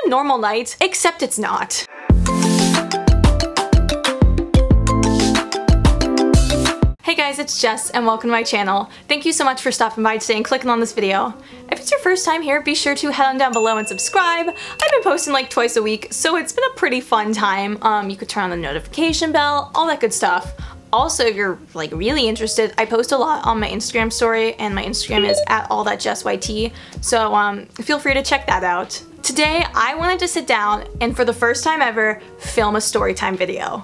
a normal night, except it's not. Hey guys, it's Jess and welcome to my channel. Thank you so much for stopping by today and clicking on this video. If it's your first time here, be sure to head on down below and subscribe. I've been posting like twice a week, so it's been a pretty fun time. You could turn on the notification bell, all that good stuff. Also, if you're like really interested, I post a lot on my Instagram story, and my Instagram is @allthatjessyt, so feel free to check that out. Today, I wanted to sit down and for the first time ever, film a storytime video.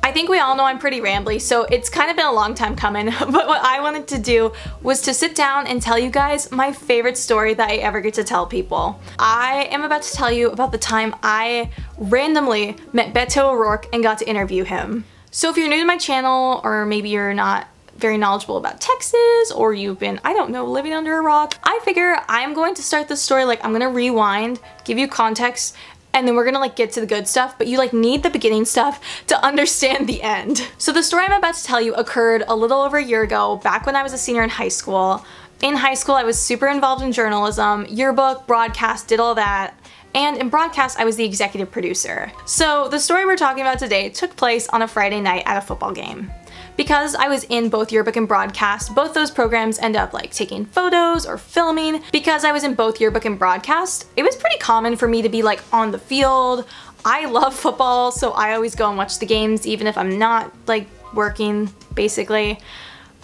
I think we all know I'm pretty rambly, so it's kind of been a long time coming, but what I wanted to do was to sit down and tell you guys my favorite story that I ever get to tell people. I am about to tell you about the time I randomly met Beto O'Rourke and got to interview him. So if you're new to my channel, or maybe you're not very knowledgeable about Texas, or you've been, I don't know, living under a rock, I figure I'm going to start this story like I'm gonna rewind, give you context, and then we're gonna like get to the good stuff, but you like need the beginning stuff to understand the end. So the story I'm about to tell you occurred a little over a year ago, back when I was a senior in high school. In high school, I was super involved in journalism, yearbook, broadcast, did all that. And in broadcast, I was the executive producer. So the story we're talking about today took place on a Friday night at a football game. Because I was in both yearbook and broadcast, both those programs end up like taking photos or filming. Because I was in both yearbook and broadcast, it was pretty common for me to be like on the field. I love football, so I always go and watch the games even if I'm not like working, basically.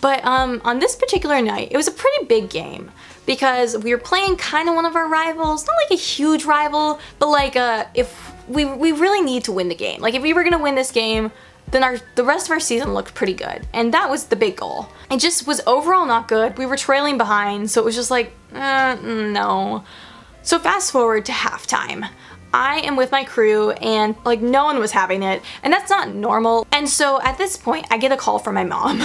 But on this particular night, it was a pretty big game because we were playing kind of one of our rivals, not like a huge rival, but like if we really need to win the game. Like if we were gonna win this game, then the rest of our season looked pretty good. And that was the big goal. It just was overall not good. We were trailing behind, so it was just like, no. So fast forward to halftime. I am with my crew and like no one was having it, and that's not normal. And so at this point, I get a call from my mom.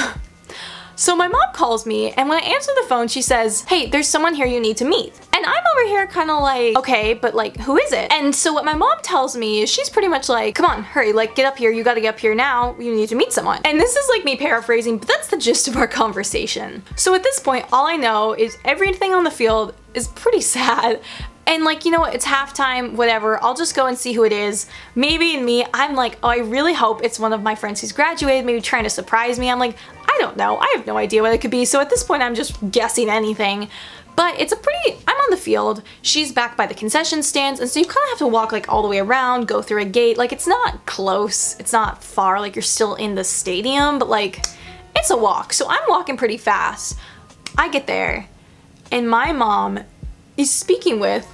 So my mom calls me, and when I answer the phone, she says, hey, there's someone here you need to meet. And I'm over here kind of like, okay, but like, who is it? And so what my mom tells me is she's pretty much like, come on, hurry, like get up here, you gotta get up here now, you need to meet someone. And this is like me paraphrasing, but that's the gist of our conversation. So at this point, all I know is everything on the field is pretty sad. And like, you know what, it's halftime, whatever, I'll just go and see who it is. Maybe in me, I'm like, oh, I really hope it's one of my friends who's graduated, maybe trying to surprise me. I'm like, I don't know, I have no idea what it could be, so at this point I'm just guessing anything. But it's I'm on the field, she's back by the concession stands, and so you kind of have to walk like all the way around, go through a gate. Like it's not close, it's not far, like you're still in the stadium, but like, it's a walk. So I'm walking pretty fast. I get there, and my mom is speaking with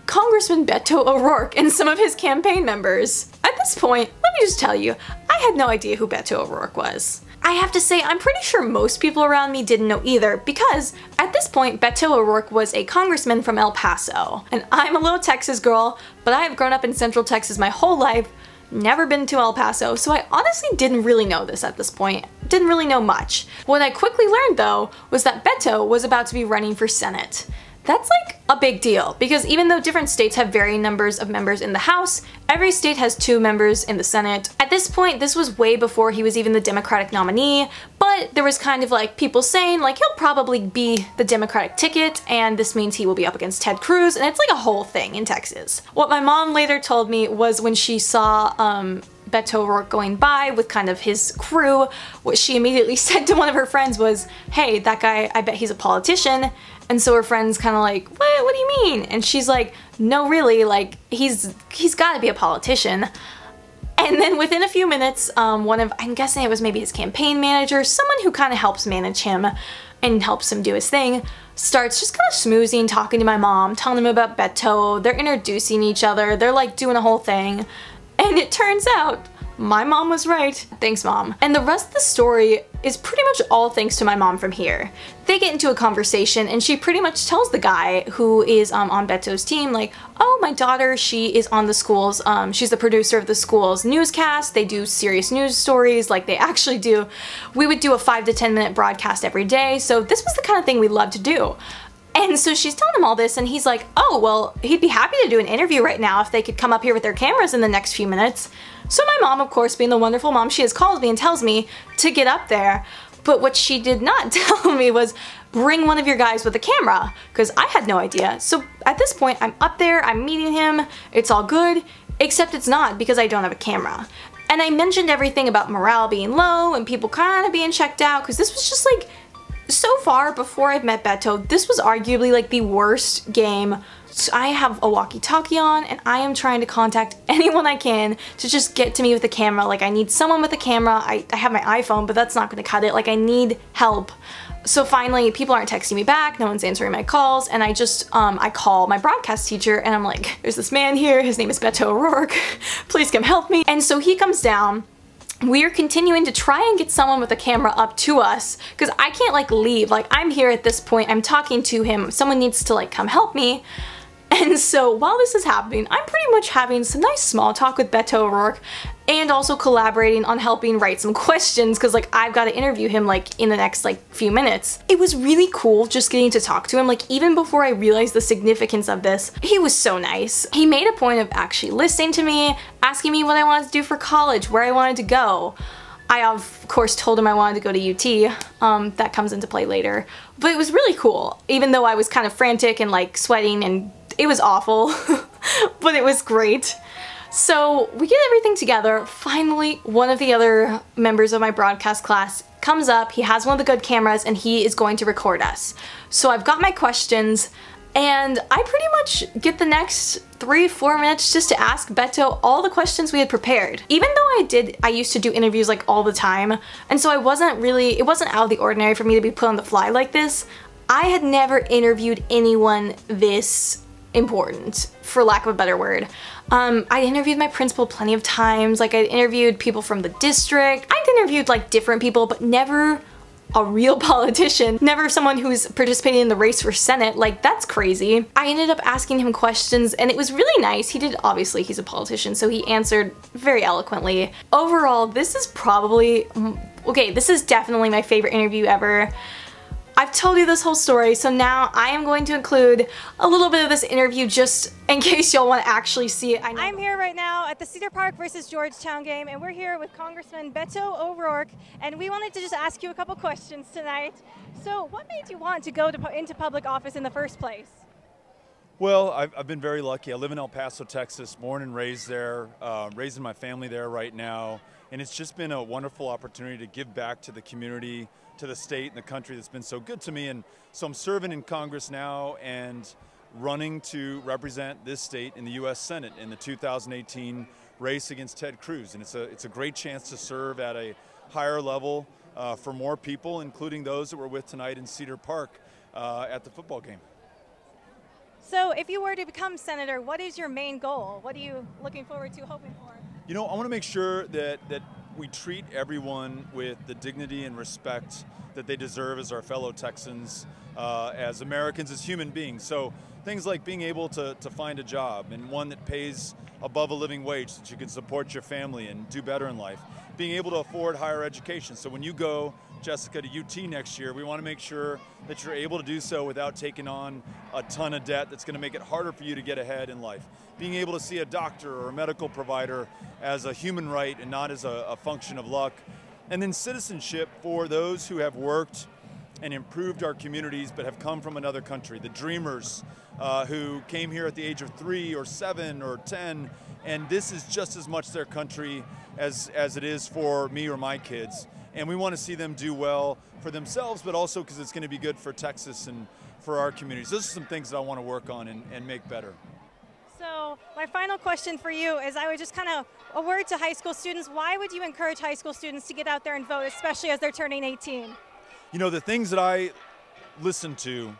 Congressman Beto O'Rourke and some of his campaign members. At this point, let me just tell you, I had no idea who Beto O'Rourke was. I have to say, I'm pretty sure most people around me didn't know either, because at this point, Beto O'Rourke was a congressman from El Paso. And I'm a little Texas girl, but I have grown up in Central Texas my whole life, never been to El Paso, so I honestly didn't really know this at this point. Didn't really know much. What I quickly learned though, was that Beto was about to be running for Senate. That's like a big deal, because even though different states have varying numbers of members in the House, every state has 2 members in the Senate. At this point, this was way before he was even the Democratic nominee, but there was kind of like people saying like he'll probably be the Democratic ticket, and this means he will be up against Ted Cruz, and it's like a whole thing in Texas. What my mom later told me was when she saw Beto O'Rourke going by with kind of his crew, what she immediately said to one of her friends was, hey, that guy, I bet he's a politician. And so her friend's kind of like, what do you mean? And she's like, no, really, like, he's gotta be a politician. And then within a few minutes, I'm guessing it was maybe his campaign manager, someone who kind of helps manage him and helps him do his thing, starts just kind of schmoozing, talking to my mom, telling him about Beto. They're introducing each other, they're like doing a whole thing. And it turns out, my mom was right. Thanks, Mom. And the rest of the story is pretty much all thanks to my mom from here. They get into a conversation and she pretty much tells the guy who is on Beto's team, like, oh, my daughter, she is on the school's, she's the producer of the school's newscast. They do serious news stories like they actually do. We would do a 5 to 10 minute broadcast every day, so this was the kind of thing we love to do. And so she's telling him all this and he's like, oh, well, he'd be happy to do an interview right now if they could come up here with their cameras in the next few minutes. So my mom, of course, being the wonderful mom she has, calls me and tells me to get up there. But what she did not tell me was bring one of your guys with a camera, because I had no idea. So at this point, I'm up there, I'm meeting him, it's all good, except it's not because I don't have a camera. And I mentioned everything about morale being low and people kind of being checked out, because this was just like, so far before I've met Beto, this was arguably like the worst game. So I have a walkie-talkie on and I am trying to contact anyone I can to just get to me with a camera. Like, I need someone with a camera. I have my iPhone, but that's not gonna cut it. Like, I need help. So finally, people aren't texting me back, no one's answering my calls, and I just, I call my broadcast teacher and I'm like, there's this man here, his name is Beto O'Rourke, please come help me. And so he comes down. We're continuing to try and get someone with a camera up to us, because I can't like leave. Like, I'm here at this point, I'm talking to him, someone needs to like come help me. And so while this is happening, I'm pretty much having some nice small talk with Beto O'Rourke and also collaborating on helping write some questions, because like I've got to interview him like in the next like few minutes. It was really cool just getting to talk to him. Like, even before I realized the significance of this, he was so nice. He made a point of actually listening to me, asking me what I wanted to do for college, where I wanted to go. I of course told him I wanted to go to UT, that comes into play later. But it was really cool, even though I was kind of frantic and like sweating and it was awful, but it was great. So we get everything together. Finally, one of the other members of my broadcast class comes up, he has one of the good cameras and he is going to record us. So I've got my questions and I pretty much get the next 3-4 minutes just to ask Beto all the questions we had prepared. Even though I used to do interviews like all the time, and so it wasn't out of the ordinary for me to be put on the fly like this, I had never interviewed anyone this important, for lack of a better word. I interviewed my principal plenty of times, like I interviewed people from the district, I'd interviewed like different people, but never a real politician, never someone who's participating in the race for Senate. Like, that's crazy. I ended up asking him questions and it was really nice. Obviously he's a politician, so he answered very eloquently. Overall, this is this is definitely my favorite interview ever. I've told you this whole story, so now I am going to include a little bit of this interview just in case y'all want to actually see it. I'm here right now at the Cedar Park versus Georgetown game, and we're here with Congressman Beto O'Rourke, and we wanted to just ask you a couple questions tonight. So what made you want to go into public office in the first place? Well, I've been very lucky. I live in El Paso, Texas, born and raised there, raising my family there right now. And it's just been a wonderful opportunity to give back to the community, to the state and the country that's been so good to me. And so I'm serving in Congress now and running to represent this state in the U.S. Senate in the 2018 race against Ted Cruz. And it's a great chance to serve at a higher level for more people, including those that we're with tonight in Cedar Park at the football game. So if you were to become senator, what is your main goal? What are you looking forward to, hoping for? You know, I want to make sure that we treat everyone with the dignity and respect that they deserve as our fellow Texans, as Americans, as human beings. So things like being able to find a job, and one that pays above a living wage so that you can support your family and do better in life. Being able to afford higher education. So when you go, Jessica, to UT next year, we want to make sure that you're able to do so without taking on a ton of debt that's going to make it harder for you to get ahead in life. Being able to see a doctor or a medical provider as a human right and not as a function of luck. And then citizenship for those who have worked and improved our communities but have come from another country. The dreamers who came here at the age of 3 or 7 or 10, and this is just as much their country as it is for me or my kids. And we want to see them do well for themselves, but also because it's going to be good for Texas and for our communities. Those are some things that I want to work on and make better. So my final question for you is, I would just kind of a word to high school students. Why would you encourage high school students to get out there and vote, especially as they're turning 18? You know, the things that I listen to,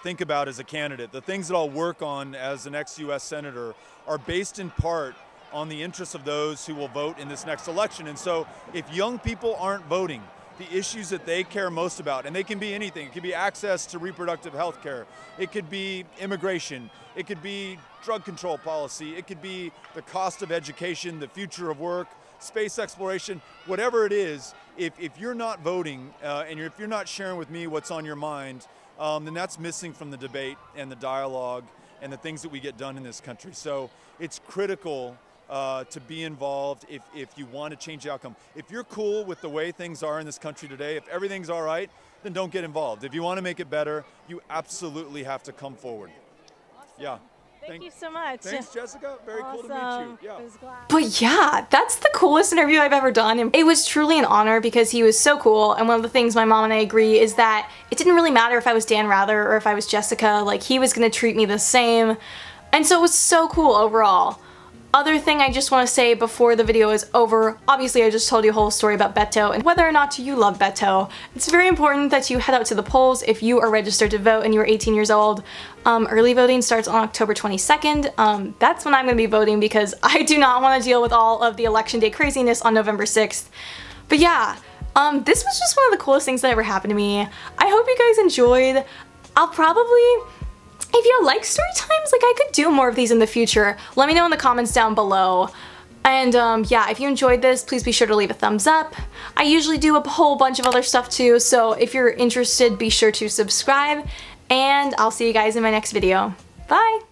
think about as a candidate, the things that I'll work on as the next U.S. Senator are based in part on the interests of those who will vote in this next election. And so if young people aren't voting, the issues that they care most about, and they can be anything. It could be access to reproductive health care. It could be immigration. It could be drug control policy. It could be the cost of education, the future of work, space exploration, whatever it is. If you're not voting and if you're not sharing with me what's on your mind, then that's missing from the debate and the dialogue and the things that we get done in this country. So it's critical to be involved if you want to change the outcome. If you're cool with the way things are in this country today, if everything's all right, then don't get involved. If you want to make it better, you absolutely have to come forward. Awesome. Yeah. Thank you so much. Thanks, Jessica. Very cool to meet you. Yeah. But yeah, that's the coolest interview I've ever done. And it was truly an honor because he was so cool. And one of the things my mom and I agree is that it didn't really matter if I was Dan Rather or if I was Jessica. Like, he was gonna treat me the same. And so it was so cool overall. Other thing I just want to say before the video is over, obviously I just told you a whole story about Beto and whether or not you love Beto. It's very important that you head out to the polls if you are registered to vote and you are 18 years old. Early voting starts on October 22nd. That's when I'm going to be voting because I do not want to deal with all of the election day craziness on November 6th. But yeah, this was just one of the coolest things that ever happened to me. I hope you guys enjoyed. I'll probably... If you like story times, like I could do more of these in the future. Let me know in the comments down below. And yeah, if you enjoyed this, please be sure to leave a thumbs up. I usually do a whole bunch of other stuff too, so if you're interested, be sure to subscribe. And I'll see you guys in my next video. Bye!